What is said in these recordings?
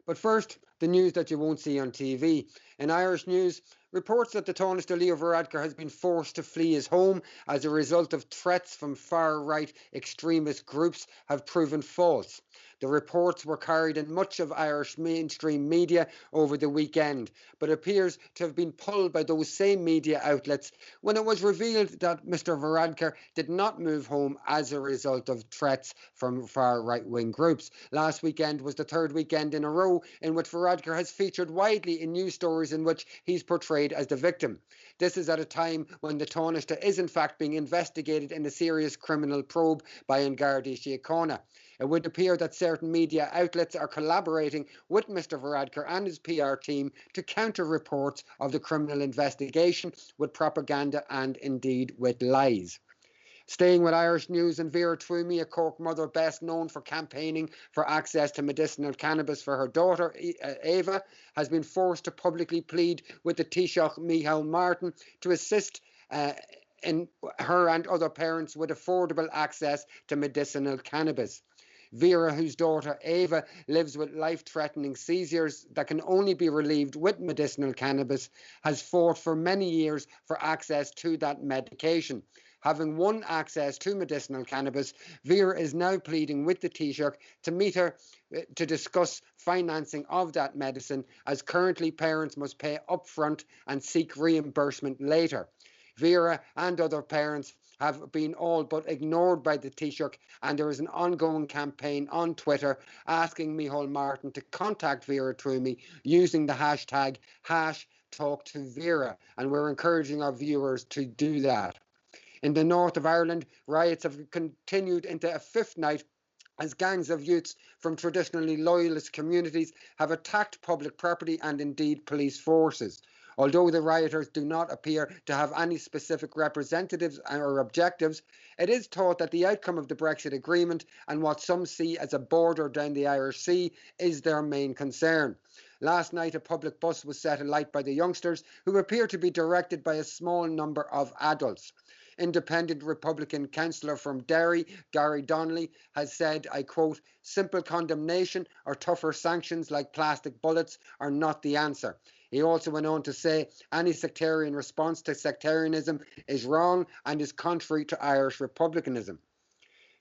But first, the news that you won't see on TV. In Irish news, reports that the Tánaiste Leo Varadkar has been forced to flee his home as a result of threats from far-right extremist groups have proven false. The reports were carried in much of Irish mainstream media over the weekend, but appears to have been pulled by those same media outlets when it was revealed that Mr. Varadkar did not move home as a result of threats from far right-wing groups. Last weekend was the third weekend in a row in which Varadkar has featured widely in news stories in which he's portrayed as the victim. This is at a time when the Tánaiste is in fact being investigated in a serious criminal probe by An Gardaí Síochána. It would appear that certain media outlets are collaborating with Mr. Varadkar and his PR team to counter reports of the criminal investigation with propaganda and indeed with lies. Staying with Irish news, and Vera Twomey, a Cork mother best known for campaigning for access to medicinal cannabis for her daughter Eva, has been forced to publicly plead with the Taoiseach Micheál Martin to assist in her and other parents with affordable access to medicinal cannabis. Vera, whose daughter Eva lives with life-threatening seizures that can only be relieved with medicinal cannabis, has fought for many years for access to that medication. Having won access to medicinal cannabis, Vera is now pleading with the Taoiseach to meet her to discuss financing of that medicine, as currently parents must pay upfront and seek reimbursement later. Vera and other parents have been all but ignored by the Taoiseach, and there is an ongoing campaign on Twitter asking Micheál Martin to contact Vera Twomey using the hashtag #TalkToVera, and we're encouraging our viewers to do that. In the north of Ireland, riots have continued into a fifth night as gangs of youths from traditionally loyalist communities have attacked public property and indeed police forces. Although the rioters do not appear to have any specific representatives or objectives, it is thought that the outcome of the Brexit agreement and what some see as a border down the Irish Sea is their main concern. Last night, a public bus was set alight by the youngsters, who appear to be directed by a small number of adults. Independent Republican councillor from Derry, Gary Donnelly, has said, I quote, "Simple condemnation or tougher sanctions like plastic bullets are not the answer." He also went on to say any sectarian response to sectarianism is wrong and is contrary to Irish republicanism.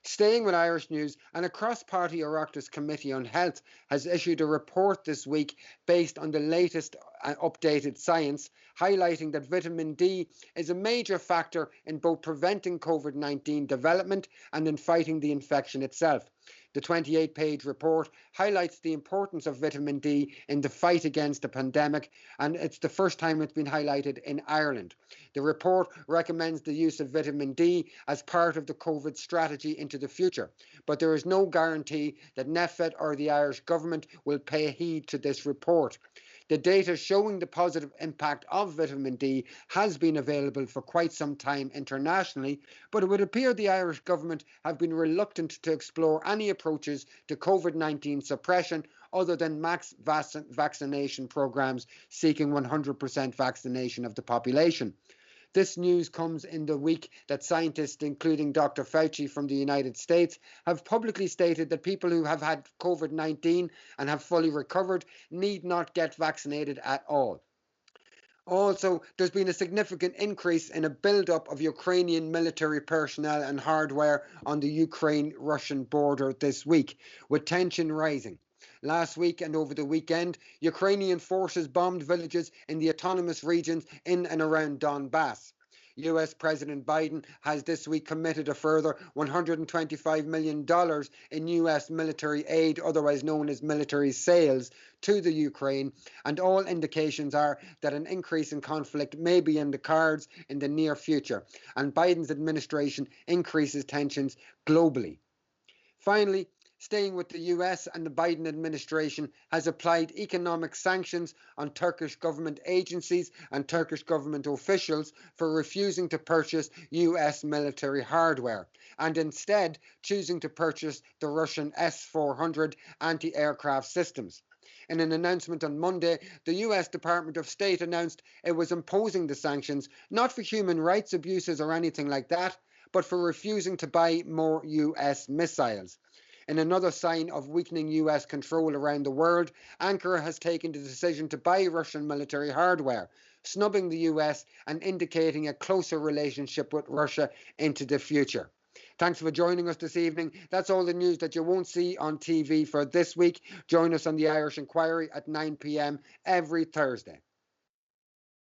Staying with Irish news, and a cross-party Oireachtas Committee on Health has issued a report this week based on the latest updated science, highlighting that vitamin D is a major factor in both preventing COVID-19 development and in fighting the infection itself. The 28-page report highlights the importance of vitamin D in the fight against the pandemic, and it's the first time it's been highlighted in Ireland. The report recommends the use of vitamin D as part of the COVID strategy into the future, but there is no guarantee that NPHET or the Irish government will pay heed to this report. The data showing the positive impact of vitamin D has been available for quite some time internationally, but it would appear the Irish government have been reluctant to explore any approaches to COVID-19 suppression other than mass vaccination programs seeking 100% vaccination of the population. This news comes in the week that scientists, including Dr. Fauci from the United States, have publicly stated that people who have had COVID-19 and have fully recovered need not get vaccinated at all. Also, there's been a significant increase in a build-up of Ukrainian military personnel and hardware on the Ukraine-Russian border this week, with tension rising. Last week and over the weekend, Ukrainian forces bombed villages in the autonomous regions in and around Donbass. US President Biden has this week committed a further $125 million in US military aid, otherwise known as military sales, to the Ukraine, and all indications are that an increase in conflict may be in the cards in the near future, and Biden's administration increases tensions globally. Finally, staying with the US, and the Biden administration has applied economic sanctions on Turkish government agencies and Turkish government officials for refusing to purchase US military hardware, and instead choosing to purchase the Russian S-400 anti-aircraft systems. In an announcement on Monday, the US Department of State announced it was imposing the sanctions not for human rights abuses or anything like that, but for refusing to buy more US missiles. In another sign of weakening US control around the world, Ankara has taken the decision to buy Russian military hardware, snubbing the US and indicating a closer relationship with Russia into the future. Thanks for joining us this evening. That's all the news that you won't see on TV for this week. Join us on the Irish Inquiry at 9 p.m. every Thursday.